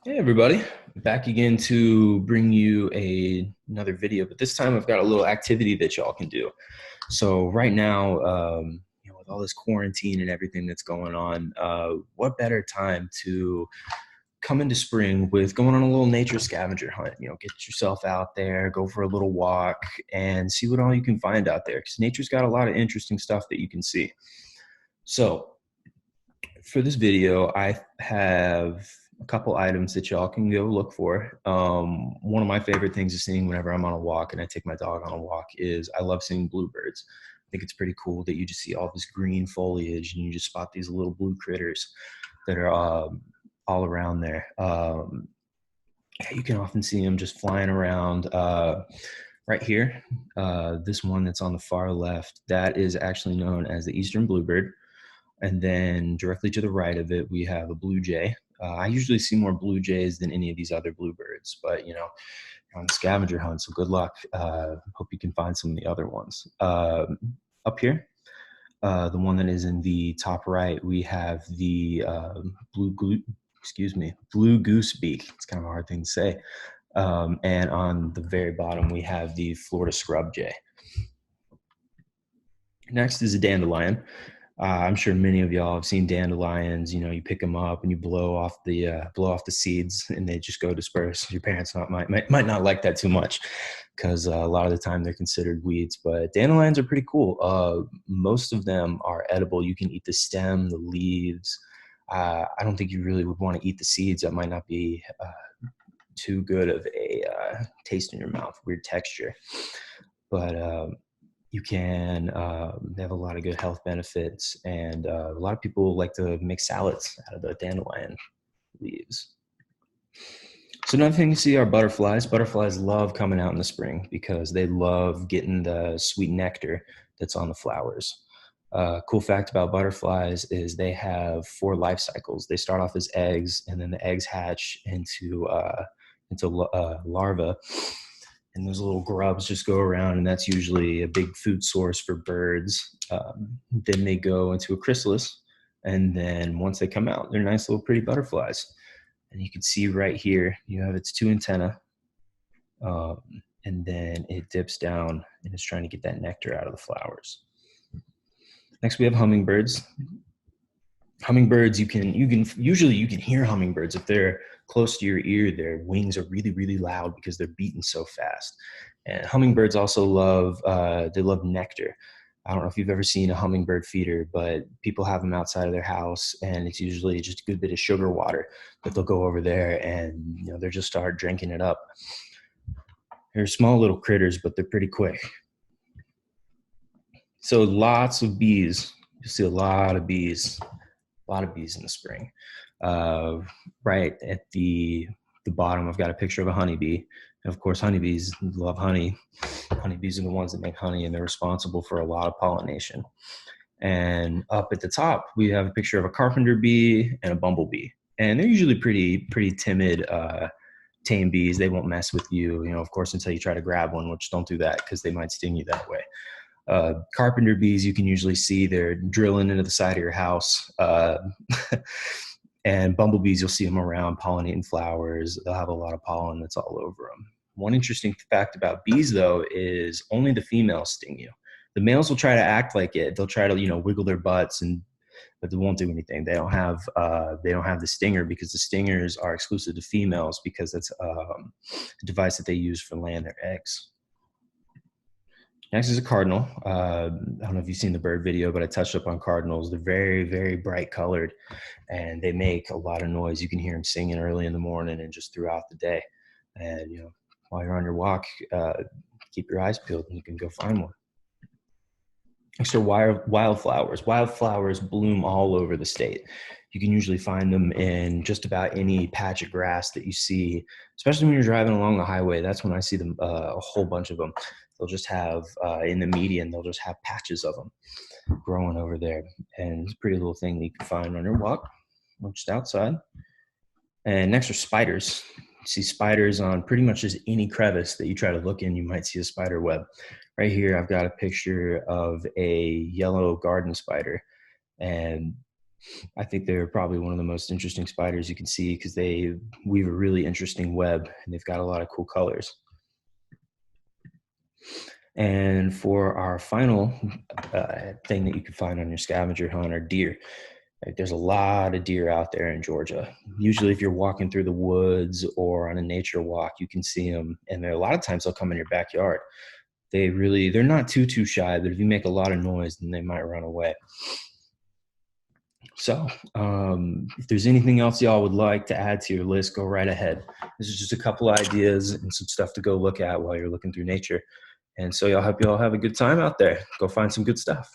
Hey everybody, back again to bring you another video, but this time I've got a little activity that y'all can do. So right now, with all this quarantine and everything that's going on, what better time to come into spring with going on a little nature scavenger hunt? Get yourself out there, go for a little walk, and see what all you can find out there. Because nature's got a lot of interesting stuff that you can see. So for this video, I have a couple items that y'all can go look for. One of my favorite things is seeing whenever I'm on a walk and I take my dog on a walk is I love seeing bluebirds. I think it's pretty cool that you just see all this green foliage and you just spot these little blue critters that are all around there. You can often see them just flying around. Right here, this one that's on the far left, that is actually known as the eastern bluebird. And then directly to the right of it, we have a blue jay. I usually see more blue jays than any of these other bluebirds, but you're on a scavenger hunt, so good luck. Hope you can find some of the other ones. Up here, the one that is in the top right, we have the blue goose beak. It's kind of a hard thing to say. And on the very bottom, we have the Florida scrub jay. Next is a dandelion. I'm sure many of y'all have seen dandelions. You pick them up and you blow off the seeds, and they just go disperse. Your parents might not like that too much, because a lot of the time they're considered weeds. But dandelions are pretty cool. Most of them are edible. You can eat the stem, the leaves. I don't think you really would want to eat the seeds. That might not be too good of a taste in your mouth. Weird texture, but you can they have a lot of good health benefits, and a lot of people like to make salads out of the dandelion leaves. So another thing you see are butterflies. Butterflies love coming out in the spring because they love getting the sweet nectar that's on the flowers. Cool fact about butterflies is they have 4 life cycles. They start off as eggs, and then the eggs hatch into larvae, and those little grubs just go around, and that's usually a big food source for birds. Then they go into a chrysalis, and then once they come out, they're nice little pretty butterflies. And you can see right here, you have its 2 antennae, and then it dips down and is trying to get that nectar out of the flowers. Next, we have hummingbirds. Hummingbirds, you can hear hummingbirds if they're close to your ear. Their wings are really, really loud because they're beating so fast. And hummingbirds also love nectar. I don't know if you've ever seen a hummingbird feeder, but people have them outside of their house, and it's usually just a good bit of sugar water that they'll go over there, and they'll just start drinking it up. They're small little critters, but they're pretty quick. So lots of bees. You'll see a lot of bees in the spring. Right at the bottom, I've got a picture of a honeybee. And of course, honeybees love honey. Honeybees are the ones that make honey, and they're responsible for a lot of pollination. And up at the top, we have a picture of a carpenter bee and a bumblebee. And they're usually pretty timid, tame bees. They won't mess with you, of course, until you try to grab one, which don't do that because they might sting you that way. Carpenter bees, you can usually see they're drilling into the side of your house. And bumblebees, you'll see them around pollinating flowers. They'll have a lot of pollen that's all over them. One interesting fact about bees, though, is only the females sting you. The males will try to act like it. They'll try to, wiggle their butts, but they won't do anything. They don't have the stinger, because the stingers are exclusive to females, because that's a device that they use for laying their eggs. Next is a cardinal. I don't know if you've seen the bird video, but I touched up on cardinals. They're very, very bright colored, and they make a lot of noise. You can hear them singing early in the morning and just throughout the day. And, while you're on your walk, keep your eyes peeled and you can go find one. Next are wildflowers. Wildflowers bloom all over the state. You can usually find them in just about any patch of grass that you see, especially when you're driving along the highway. That's when I see them, a whole bunch of them. They'll just have, in the median, they'll just have patches of them growing over there. And it's a pretty little thing that you can find on your walk or just outside. And next are spiders. You see spiders on pretty much just any crevice that you try to look in, you might see a spider web. Right here, I've got a picture of a yellow garden spider. And I think they're probably one of the most interesting spiders you can see because they weave a really interesting web and they've got a lot of cool colors. And for our final thing that you can find on your scavenger hunt are deer. Like, there's a lot of deer out there in Georgia. Usually if you're walking through the woods or on a nature walk, you can see them. And a lot of times they'll come in your backyard. They're not too shy, but if you make a lot of noise, then they might run away. So if there's anything else y'all would like to add to your list, go right ahead. This is just a couple ideas and some stuff to go look at while you're looking through nature. And so I hope y'all have a good time out there. Go find some good stuff.